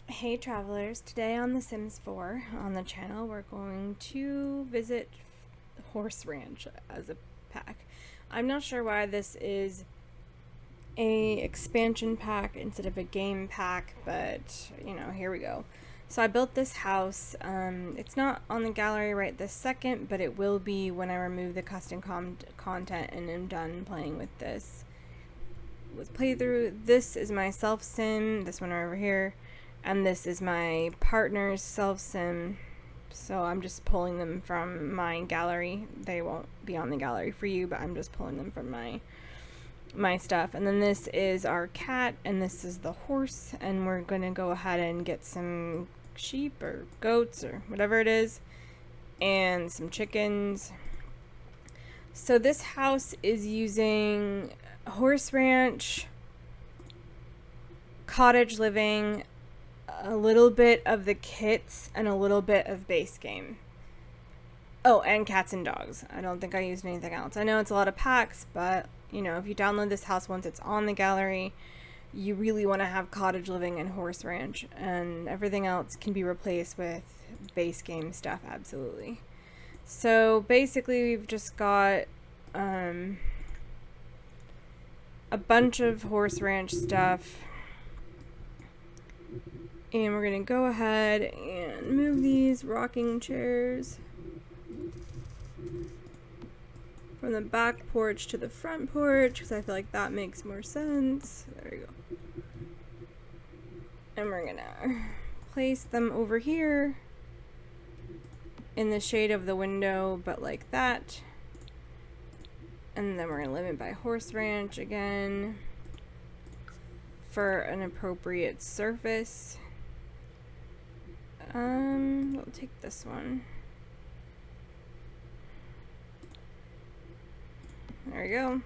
Hey travelers, today on The Sims 4 on the channel we're going to visit Horse Ranch as a pack. I'm not sure why this is a expansion pack instead of a game pack, but you know, here we go. So I built this house. It's not on the gallery right this second, but it will be when I remove the custom content and am done playing with this with playthrough. This is my self sim, this one over here, and this is my partner's self sim. So I'm just pulling them from my gallery. They won't be on the gallery for you, but I'm just pulling them from my stuff. And then this is our cat, and this is the horse, and we're gonna go ahead and get some sheep or goats or whatever it is, and some chickens. So this house is using horse ranch, cottage living, a little bit of the kits, and a little bit of base game. Oh, and cats and dogs. I don't think I used anything else. I know it's a lot of packs, but you know, if you download this house once it's on the gallery, you really want to have cottage living and horse ranch, and everything else can be replaced with base game stuff, absolutely. So basically we've just got a bunch of horse ranch stuff, and we're gonna go ahead and move these rocking chairs from the back porch to the front porch because I feel like that makes more sense. There we go. And we're gonna place them over here in the shade of the window, but like that. And then we're gonna limit by horse ranch again for an appropriate surface. We'll take this one. There we go.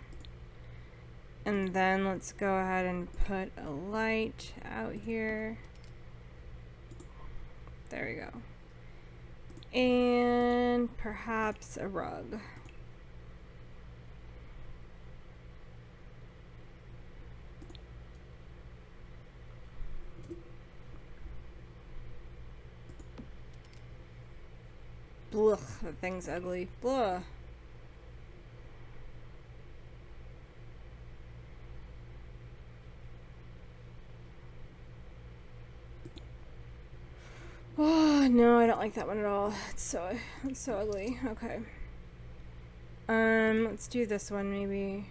And then let's go ahead and put a light out here. There we go. And perhaps a rug. Blah, that thing's ugly. Blah. Oh, no, I don't like that one at all. It's so ugly. Okay. Let's do this one maybe.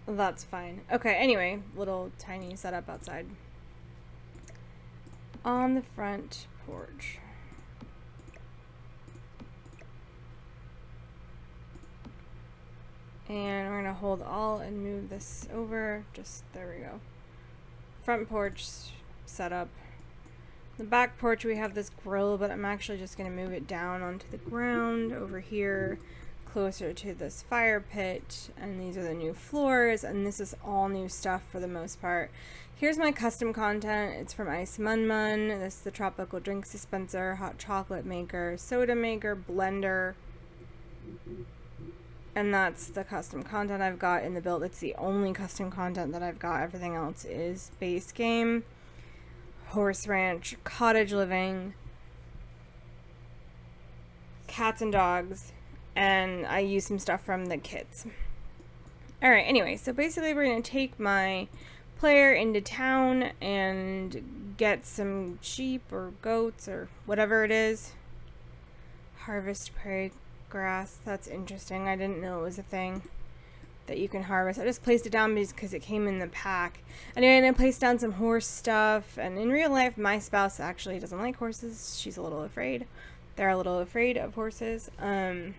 Well, that's fine. Okay, anyway, little tiny setup outside. On the front porch. And we're gonna hold all and move this over. Just, there we go. Front porch setup. The back porch we have this grill, but I'm actually just gonna move it down onto the ground over here, closer to this fire pit. And these are the new floors, and this is all new stuff for the most part. Here's my custom content. It's from Ice Mun Mun. This is the tropical drink dispenser, hot chocolate maker, soda maker, blender. And that's the custom content I've got in the build. It's the only custom content that I've got. Everything else is base game, horse ranch, cottage living, cats and dogs, and I use some stuff from the kits. Alright, anyway, so basically we're going to take my player into town and get some sheep or goats or whatever it is. Harvest prairie grass. That's interesting. I didn't know it was a thing that you can harvest. I just placed it down because it came in the pack. Anyway, and I placed down some horse stuff. And in real life, my spouse actually doesn't like horses. She's a little afraid. They're a little afraid of horses. This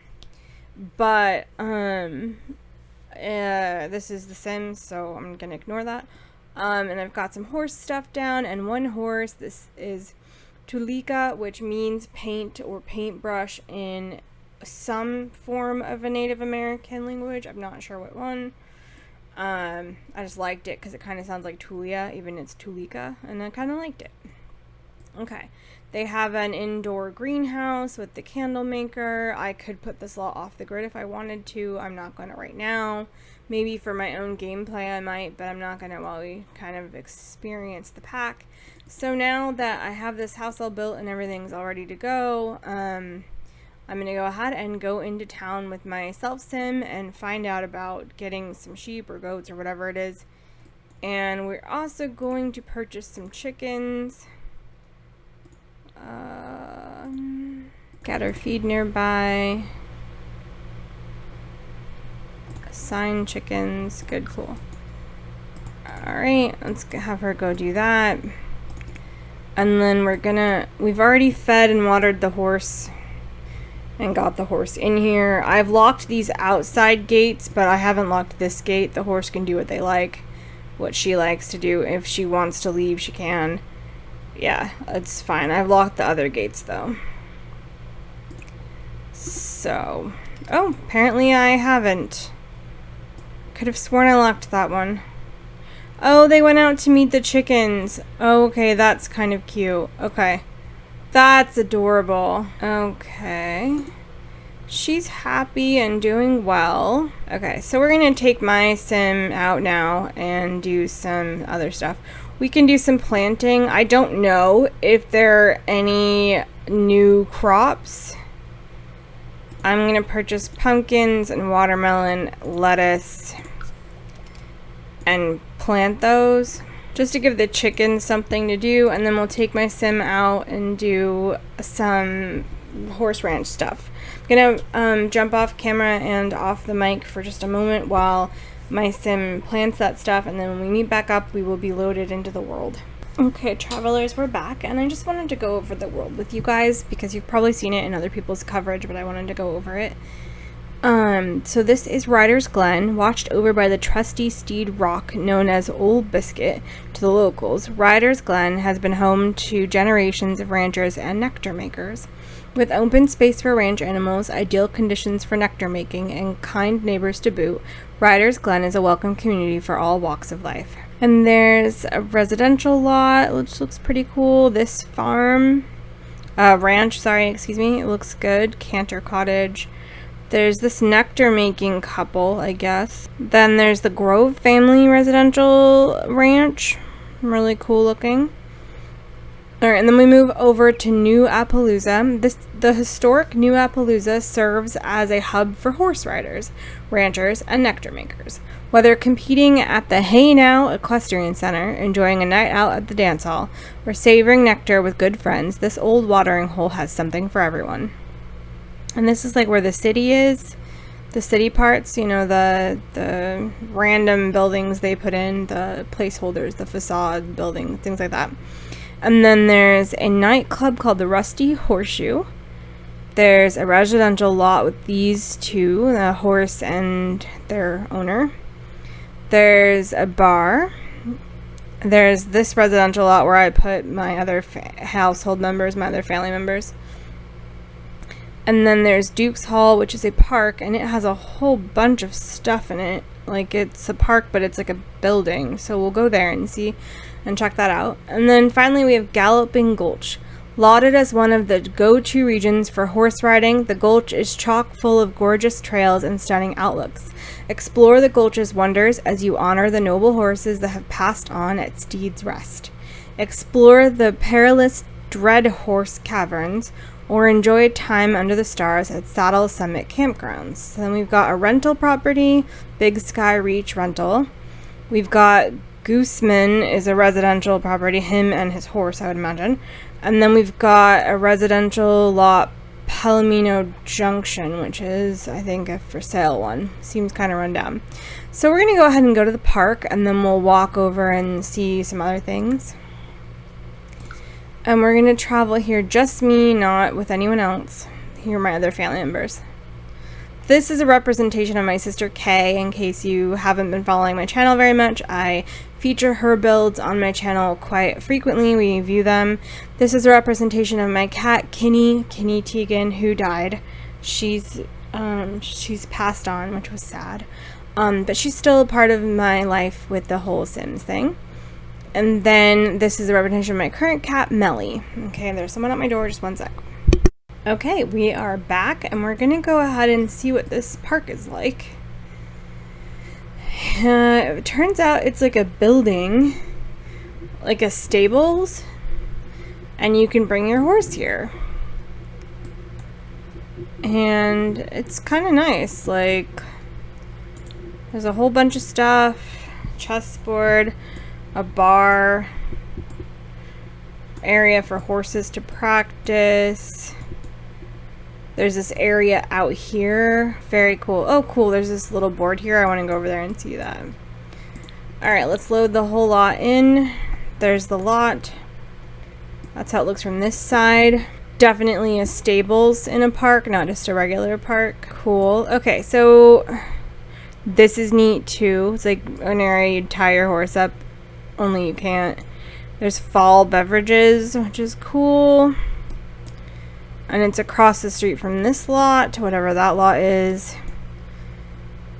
is The Sims, so I'm gonna ignore that. And I've got some horse stuff down, and one horse. This is Tulika, which means paint or paintbrush in some form of a Native American language. I'm not sure what one. I just liked it because it kind of sounds like Tulia, even it's Tulika, and I kind of liked it. Okay, they have an indoor greenhouse with the candle maker. I could put this lot off the grid if I wanted to. I'm not going to right now. Maybe for my own gameplay I might, but I'm not gonna while we kind of experience the pack. So now that I have this house all built and everything's all ready to go, I'm gonna go ahead and go into town with my self sim and find out about getting some sheep or goats or whatever it is. And we're also going to purchase some chickens. Gather feed nearby. Assign chickens. Good, cool. Alright, let's have her go do that. And then we've already fed and watered the horse and got the horse in here. I've locked these outside gates, but I haven't locked this gate. The horse can do what she likes to do. If she wants to leave, she can. Yeah, it's fine. I've locked the other gates though. So, oh, apparently I haven't. Could have sworn I locked that one. Oh, they went out to meet the chickens. Oh, okay, that's kind of cute. Okay. That's adorable. Okay. She's happy and doing well. Okay, so we're gonna take my sim out now and do some other stuff. We can do some planting. I don't know if there are any new crops. I'm gonna purchase pumpkins and watermelon, lettuce, and plant those just to give the chickens something to do, and then we'll take my sim out and do some horse ranch stuff. I'm gonna jump off camera and off the mic for just a moment while my sim plants that stuff, and then when we meet back up we will be loaded into the world. Okay, travelers, we're back, and I just wanted to go over the world with you guys because you've probably seen it in other people's coverage, but I wanted to go over it. So this is Ryder's Glen, watched over by the trusty Steed Rock known as Old Biscuit to the locals. Ryder's Glen has been home to generations of ranchers and nectar makers. With open space for ranch animals, ideal conditions for nectar making, and kind neighbors to boot, Ryder's Glen is a welcome community for all walks of life. And there's a residential lot, which looks pretty cool. This farm, ranch, it looks good. Cantor Cottage. There's this nectar making couple, I guess. Then there's the Grove family residential ranch. Really cool looking. Alright, and then we move over to New Appaloosa. The historic New Appaloosa serves as a hub for horse riders, ranchers, and nectar makers. Whether competing at the Hey Now Equestrian Center, enjoying a night out at the dance hall, or savoring nectar with good friends, this old watering hole has something for everyone. And this is like where the city is. The city parts, you know, the random buildings they put in, the placeholders, the facade building, things like that. And then there's a nightclub called the Rusty Horseshoe. There's a residential lot with these two, the horse and their owner. There's a bar. There's this residential lot where I put my other household members, my other family members. And then there's Duke's Hall, which is a park, and it has a whole bunch of stuff in it. Like, it's a park, but it's like a building. So we'll go there and see and check that out. And then finally we have Galloping Gulch. Lauded as one of the go-to regions for horse riding, the Gulch is chock full of gorgeous trails and stunning outlooks. Explore the Gulch's wonders as you honor the noble horses that have passed on at Steed's Rest. Explore the perilous Dread Horse Caverns, or enjoy time under the stars at Saddle Summit Campgrounds. So then we've got a rental property, Big Sky Reach rental. We've got Gooseman is a residential property, him and his horse, I would imagine. And then we've got a residential lot, Palomino Junction, which is, I think, a for sale one. Seems kind of run down. So we're going to go ahead and go to the park, and then we'll walk over and see some other things. And we're going to travel here, just me, not with anyone else. Here are my other family members. This is a representation of my sister Kay. In case you haven't been following my channel very much, I feature her builds on my channel quite frequently. We view them. This is a representation of my cat Kinney Tegan, who died. She's passed on, which was sad. But she's still a part of my life with the whole Sims thing. And then this is a representation of my current cat, Melly. Okay, there's someone at my door, just one sec. Okay, we are back, and we're gonna go ahead and see what this park is like. It turns out it's like a building, like a stables, and you can bring your horse here. And it's kind of nice. Like, there's a whole bunch of stuff, chessboard, a bar, area for horses to practice. There's this area out here. Very cool. Oh, cool. There's this little board here. I want to go over there and see that. Alright, let's load the whole lot in. There's the lot. That's how it looks from this side. Definitely a stables in a park, not just a regular park. Cool. Okay, so this is neat too. It's like an area you'd tie your horse up, only you can't. There's fall beverages, which is cool. And it's across the street from this lot, whatever that lot is.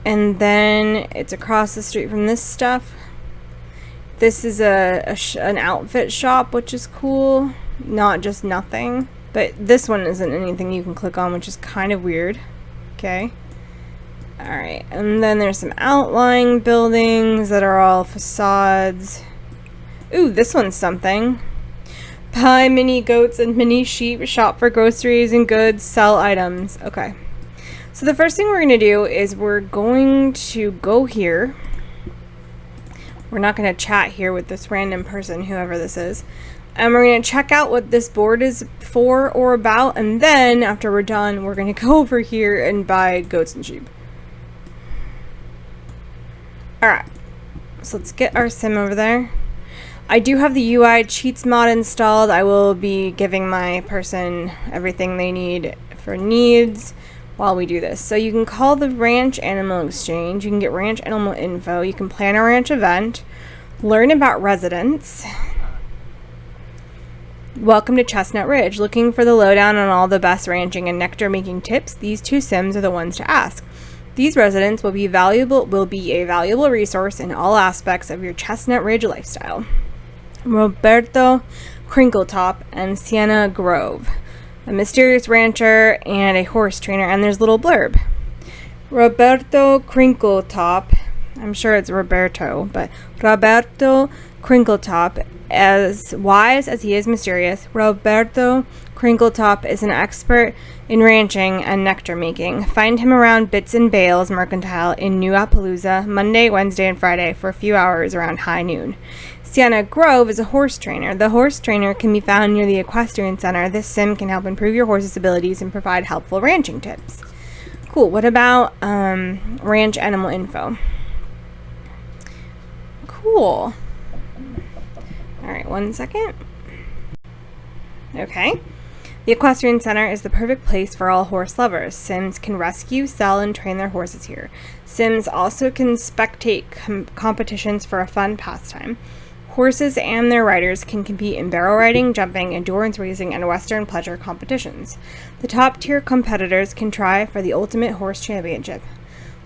And then it's across the street from this stuff. This is an outfit shop, which is cool. Not just nothing. But this one isn't anything you can click on, which is kind of weird. Okay. Alright, and then there's some outlying buildings that are all facades. Ooh, this one's something. Buy mini goats and mini sheep, shop for groceries and goods, sell items. Okay. So the first thing we're going to do is we're going to go here. We're not going to chat here with this random person, whoever this is. And we're going to check out what this board is for or about. And then after we're done, we're going to go over here and buy goats and sheep. Alright. So let's get our sim over there. I do have the UI cheats mod installed. I will be giving my person everything they need for needs while we do this. So you can call the ranch animal exchange. You can get ranch animal info. You can plan a ranch event. Learn about residents. Welcome to Chestnut Ridge. Looking for the lowdown on all the best ranching and nectar making tips? These two sims are the ones to ask. These residents will be a valuable resource in all aspects of your Chestnut Ridge lifestyle. Roberto Crinkletop and Sienna Grove, a mysterious rancher and a horse trainer, and there's a little blurb. Roberto Crinkletop, I'm sure it's Roberto, but Roberto Crinkletop, as wise as he is mysterious, Roberto Crinkletop is an expert in ranching and nectar making. Find him around Bits and Bales Mercantile in New Appaloosa, Monday, Wednesday, and Friday for a few hours around high noon. Sienna Grove is a horse trainer. The horse trainer can be found near the Equestrian Center. This sim can help improve your horse's abilities and provide helpful ranching tips. Cool. What about ranch animal info? Cool. Alright, 1 second. Okay. The Equestrian Center is the perfect place for all horse lovers. Sims can rescue, sell, and train their horses here. Sims also can spectate competitions for a fun pastime. Horses and their riders can compete in barrel riding, jumping, endurance racing, and Western pleasure competitions. The top-tier competitors can try for the Ultimate Horse Championship.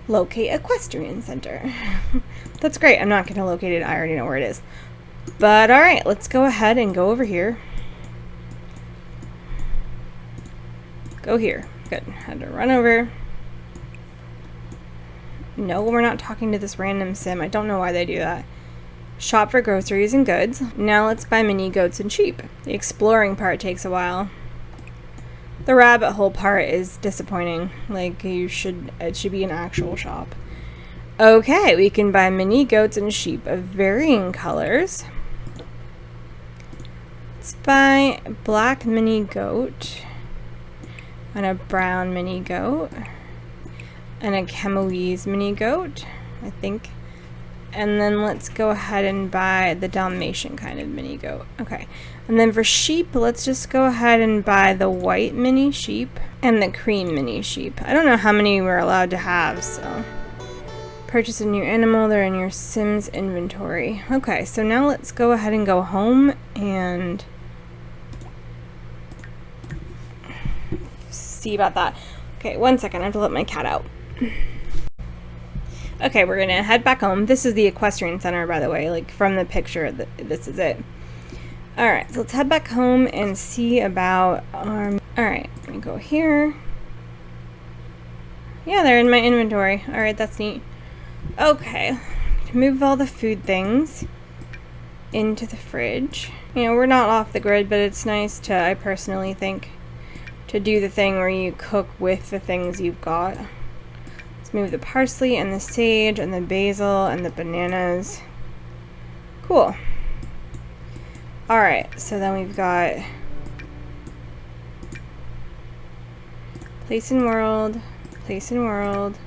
Locate Equestrian Center. That's great. I'm not going to locate it. I already know where it is. But alright, let's go ahead and go over here. Go here. Good. Had to run over. No, we're not talking to this random sim. I don't know why they do that. Shop for groceries and goods. Now let's buy mini goats and sheep. The exploring part takes a while. The rabbit hole part is disappointing. Like, it should be an actual shop. Okay, we can buy mini goats and sheep of varying colors. Let's buy a black mini goat and a brown mini goat and a Camoese mini goat, I think. And then let's go ahead and buy the Dalmatian kind of mini goat. Okay. And then for sheep, let's just go ahead and buy the white mini sheep and the cream mini sheep. I don't know how many we're allowed to have, so. Purchase a new animal. They're in your Sims inventory. Okay, so now let's go ahead and go home and see about that. Okay, 1 second. I have to let my cat out. Okay, we're gonna head back home. This is the Equestrian Center, by the way, like from the picture, this is it. Alright, so let's head back home and see about our... Alright, let me go here. Yeah, they're in my inventory. Alright, that's neat. Okay, move all the food things into the fridge. You know, we're not off the grid, but it's nice to, I personally think, to do the thing where you cook with the things you've got. Let's move the parsley and the sage and the basil and the bananas. Cool. Alright, so then we've got place in world, place in world,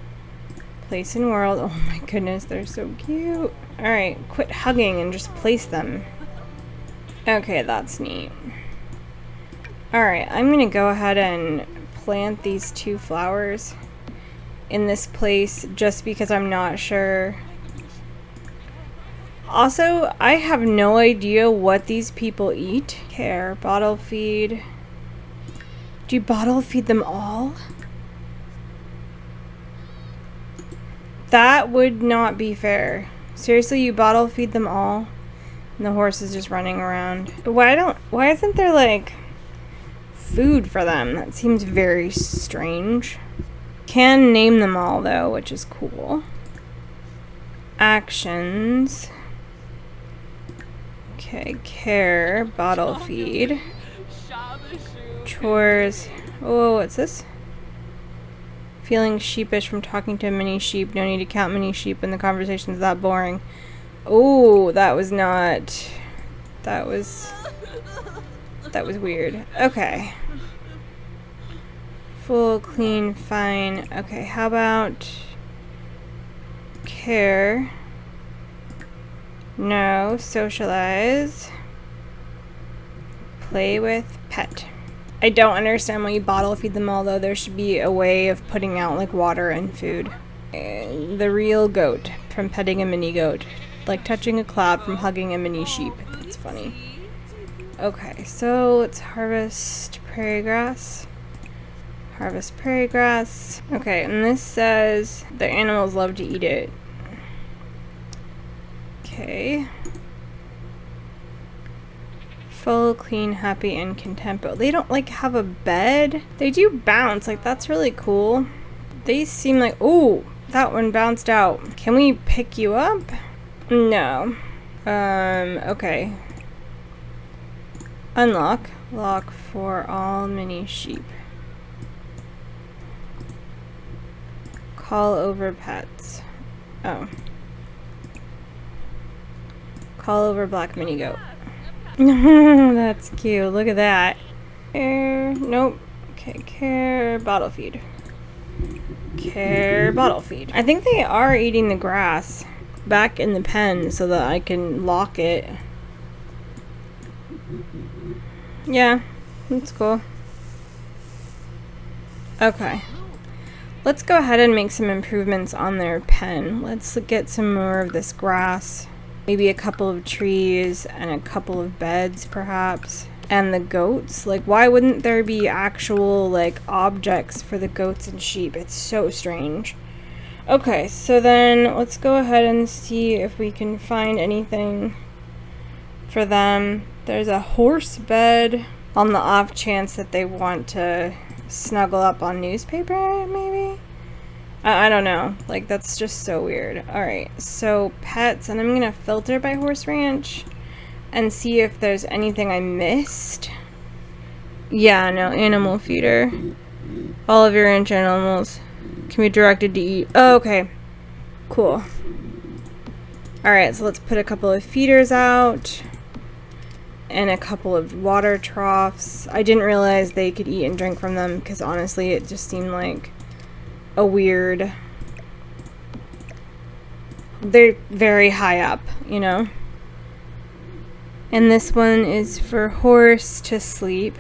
place in world. Oh my goodness, they're so cute. Alright, quit hugging and just place them. Okay, that's neat. Alright, I'm gonna go ahead and plant these 2 flowers in this place just because I'm not sure. Also, I have no idea what these people eat. Care, bottle feed. Do you bottle feed them all? That would not be fair. Seriously, you bottle feed them all? And the horse is just running around. Why isn't there like food for them? That seems very strange. Can name them all though, which is cool. Actions. Okay, care, bottle feed. Chores. Oh, what's this? Feeling sheepish from talking to many sheep. No need to count many sheep when the conversation's that boring. Oh, that was not... That was weird. Okay. Full, clean, fine. Okay, how about... Care. No, socialize. Play with, pet. I don't understand why you bottle feed them all though. There should be a way of putting out like water and food. The real goat from petting a mini goat. Like touching a cloud from hugging a mini sheep. It's funny. Okay, so let's harvest prairie grass. Harvest prairie grass. Okay, and this says the animals love to eat it. Okay. Full, clean, happy, and content. But they don't like have a bed. They do bounce. Like that's really cool. They seem like, oh, that one bounced out. Can we pick you up? No. Okay. Unlock. Lock for all mini sheep. Call over pets. Oh. Call over black mini goat. That's cute. Look at that. Care. Nope. Okay, care. Bottle feed. Care. Bottle feed. I think they are eating the grass back in the pen so that I can lock it. Yeah, that's cool. Okay. Let's go ahead and make some improvements on their pen. Let's get some more of this grass. Maybe a couple of trees and a couple of beds, perhaps. And the goats. Like, why wouldn't there be actual, like, objects for the goats and sheep? It's so strange. Okay, so then let's go ahead and see if we can find anything for them. There's a horse bed on the off chance that they want to snuggle up on newspaper, maybe? I don't know. Like, that's just so weird. Alright, so pets, and I'm gonna filter by horse ranch and see if there's anything I missed. Yeah, no, animal feeder. All of your ranch animals can be directed to eat. Oh, okay. Cool. Alright, so let's put a couple of feeders out. And a couple of water troughs. I didn't realize they could eat and drink from them because honestly it just seemed like a weird... They're very high up, you know? And this one is for horse to sleep.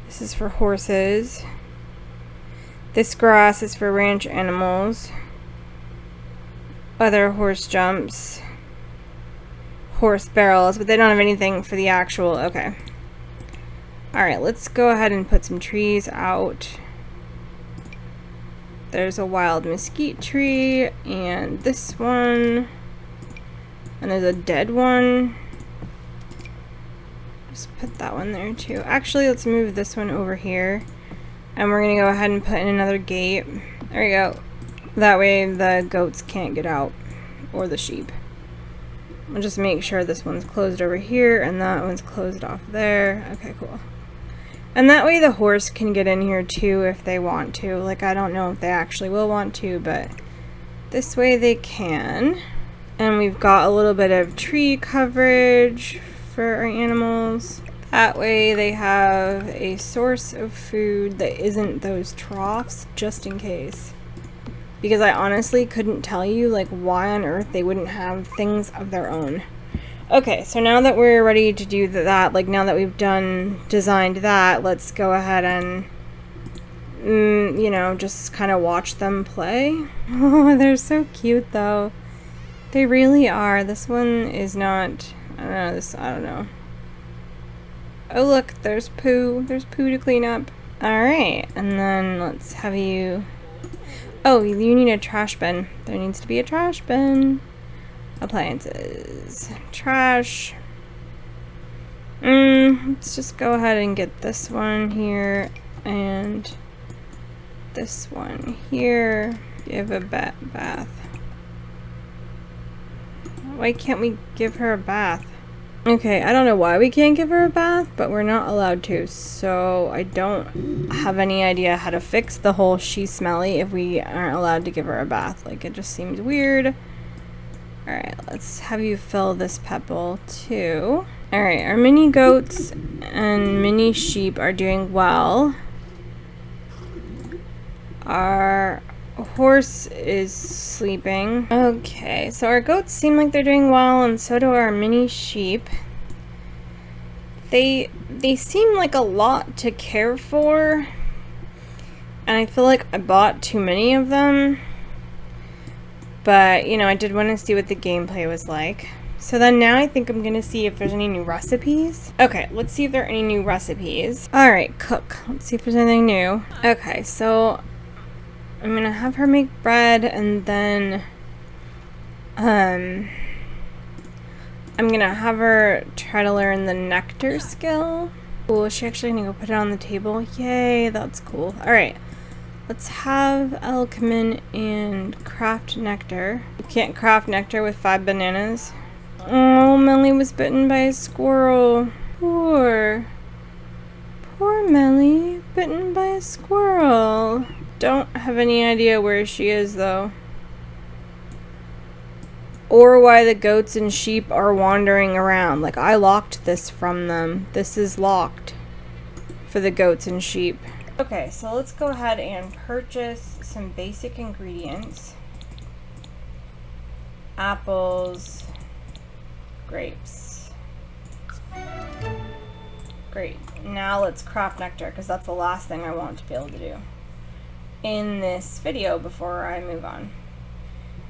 This is for horses. This grass is for ranch animals. Other horse jumps. Horse barrels, but they don't have anything for the actual... Okay. Alright, let's go ahead and put some trees out. There's a wild mesquite tree, and this one. And there's a dead one. Just put that one there too. Actually, let's move this one over here. And we're gonna go ahead and put in another gate. There we go. That way the goats can't get out, or the sheep. I'll just make sure this one's closed over here and that one's closed off there. Okay, cool. And that way the horse can get in here too if they want to. Like, I don't know if they actually will want to, but this way they can. And we've got a little bit of tree coverage for our animals. That way they have a source of food that isn't those troughs, just in case. Because I honestly couldn't tell you, like, why on earth they wouldn't have things of their own. Okay, so now that we're ready to do that, like, now that we've designed that, let's go ahead and, you know, just kind of watch them play. Oh, they're so cute, though. They really are. This one is not, I don't know. Oh, look, there's poo. There's poo to clean up. Alright, and then let's have you... Oh, you need a trash bin. There needs to be a trash bin. Appliances. Trash. Let's just go ahead and get this one here and this one here. Give a bath. Why can't we give her a bath? Okay, I don't know why we can't give her a bath, but we're not allowed to, so I don't have any idea how to fix the whole she's smelly if we aren't allowed to give her a bath. Like, it just seems weird. Alright, let's have you fill this pet bowl too. Alright, our mini goats and mini sheep are doing well. Our horse is sleeping. Okay, so our goats seem like they're doing well, and so do our mini sheep. They seem like a lot to care for, and I feel like I bought too many of them. But, you know, I did want to see what the gameplay was like. So then now I think I'm going to see if there's any new recipes. Okay, let's see if there are any new recipes. Alright, cook. Let's see if there's anything new. Okay, so I'm gonna have her make bread, and then I'm gonna have her try to learn the nectar skill. Cool, is she actually gonna go put it on the table? Yay, that's cool. Alright, let's have Elle come in and craft nectar. You can't craft nectar with 5 bananas. Oh, Melly was bitten by a squirrel. Poor Melly, bitten by a squirrel. Don't have any idea where she is, though. Or why the goats and sheep are wandering around. Like, I locked this from them. This is locked for the goats and sheep. Okay, so let's go ahead and purchase some basic ingredients. Apples, grapes. Great. Now let's craft nectar, because that's the last thing I want to be able to do in this video before I move on.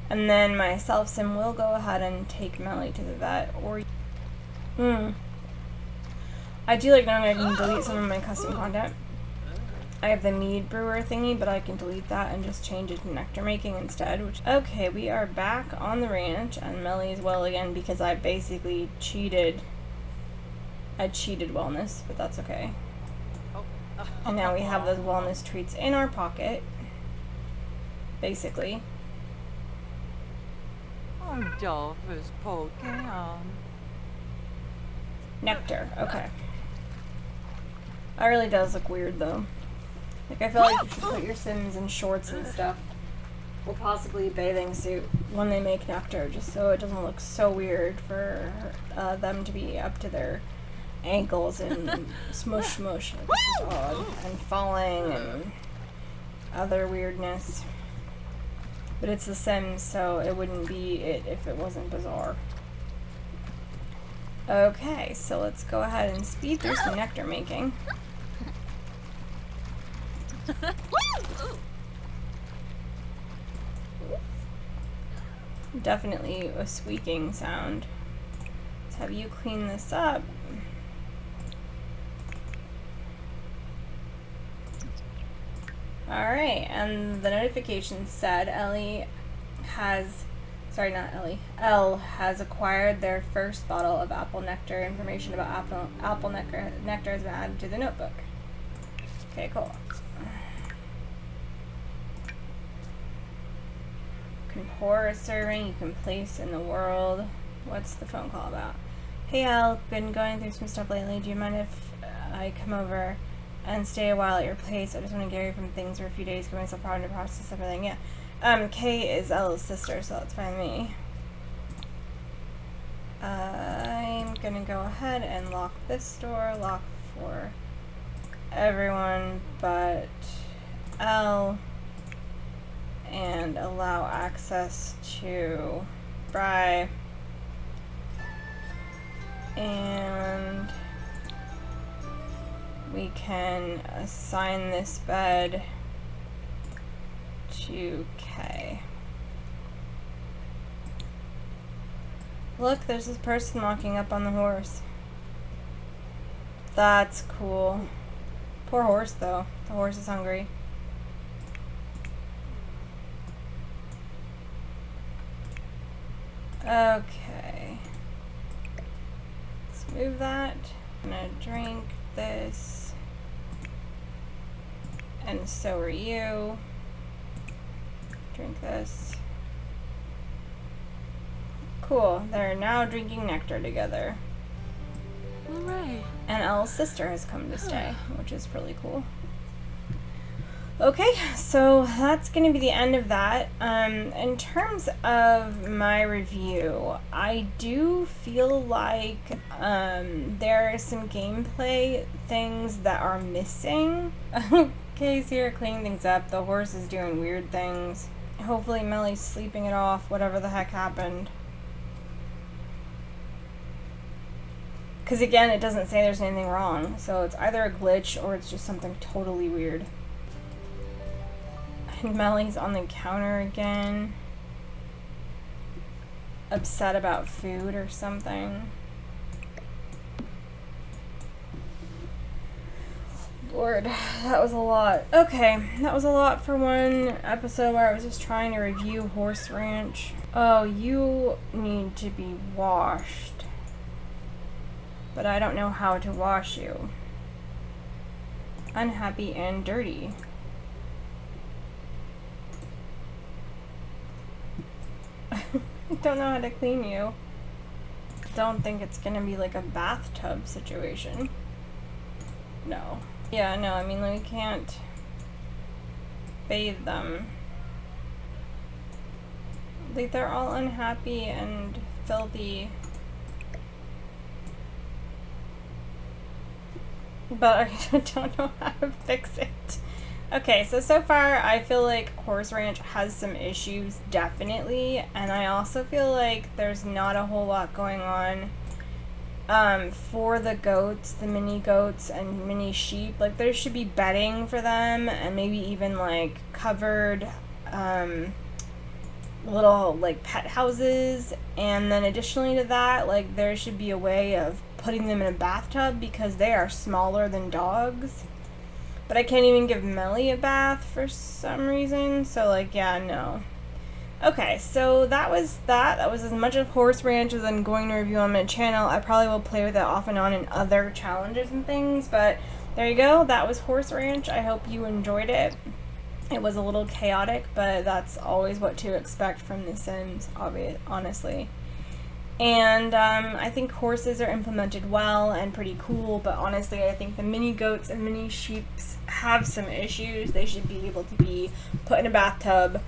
And then myself, Sim, will go ahead and take Melly to the vet, or I do like knowing I can delete some of my custom content. I have the mead brewer thingy, but I can delete that and just change it to nectar making instead. Okay, we are back on the ranch, and Melly is well again because I basically cheated. I cheated wellness, but that's okay. And now we have those wellness treats in our pocket, basically. Nectar, okay. That really does look weird, though. Like, I feel like you should put your Sims in shorts and stuff, or possibly a bathing suit when they make nectar, just so it doesn't look so weird for them to be up to their ankles and smush. This is odd. And falling and other weirdness. But it's The Sims, so it wouldn't be it if it wasn't bizarre. Okay, so let's go ahead and speed through some nectar making. Definitely a squeaking sound. Let's have you clean this up. Alright, and the notification said Elle has acquired their first bottle of apple nectar. Information about apple nectar has been added to the notebook. Okay, cool. can pour a serving, you can place in the world. What's the phone call about? Hey Al, been going through some stuff lately. Do you mind if I come over and stay a while at your place? I just want to get away from things for a few days, give myself time to process everything. Yeah. Kay is Ella's sister, so that's fine with me. I'm gonna go ahead and lock this door, lock for everyone but L, and allow access to Bry. And we can assign this bed to K. Look, there's this person walking up on the horse. That's cool. Poor horse, though. The horse is hungry. Okay. Let's move that. I'm gonna drink this. And so are you. Drink this. Cool. They're now drinking nectar together. Hooray. And Elle's sister has come to stay, which is really cool. Okay, so that's going to be the end of that. In terms of my review, I do feel like there are some gameplay things that are missing. Kay's here cleaning things up. The horse is doing weird things. Hopefully Mellie's sleeping it off, whatever the heck happened. Because again, it doesn't say there's anything wrong. So it's either a glitch or it's just something totally weird. And Mellie's on the counter again. Upset about food or something. Lord, that was a lot. Okay, that was a lot for one episode where I was just trying to review Horse Ranch. Oh, you need to be washed. But I don't know how to wash you. Unhappy and dirty. I don't know how to clean you. Don't think it's gonna be like a bathtub situation. No. Yeah, no, I mean, we can't bathe them. Like, they're all unhappy and filthy. But I don't know how to fix it. Okay, so far I feel like Horse Ranch has some issues, definitely, and I also feel like there's not a whole lot going on for the goats, the mini goats and mini sheep. Like, there should be bedding for them, and maybe even like covered little like pet houses, and then additionally to that, like, there should be a way of putting them in a bathtub because they are smaller than dogs. But I can't even give Melly a bath for some reason, so like, yeah, no. Okay, so that was that. That was as much of Horse Ranch as I'm going to review on my channel. I probably will play with it off and on in other challenges and things, but there you go. That was Horse Ranch. I hope you enjoyed it. It was a little chaotic, but that's always what to expect from The Sims, honestly. And I think horses are implemented well and pretty cool, but honestly I think the mini goats and mini sheep have some issues. They should be able to be put in a bathtub,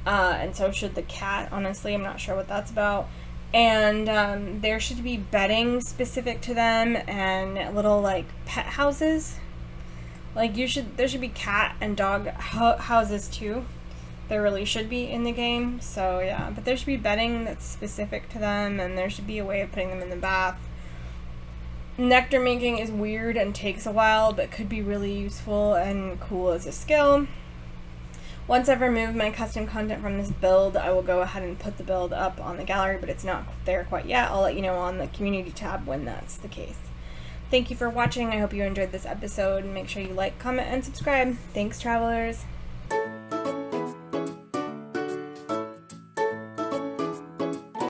and so should the cat. Honestly, I'm not sure what that's about. And there should be bedding specific to them and little like pet houses. Like, there should be cat and dog houses too. There really should be in the game, so yeah. But there should be bedding that's specific to them, and there should be a way of putting them in the bath. Nectar making is weird and takes a while, but could be really useful and cool as a skill. Once I've removed my custom content from this build, I will go ahead and put the build up on the gallery, but it's not there quite yet. I'll let you know on the community tab when that's the case. Thank you for watching. I hope you enjoyed this episode. Make sure you like, comment, and subscribe. Thanks, travelers.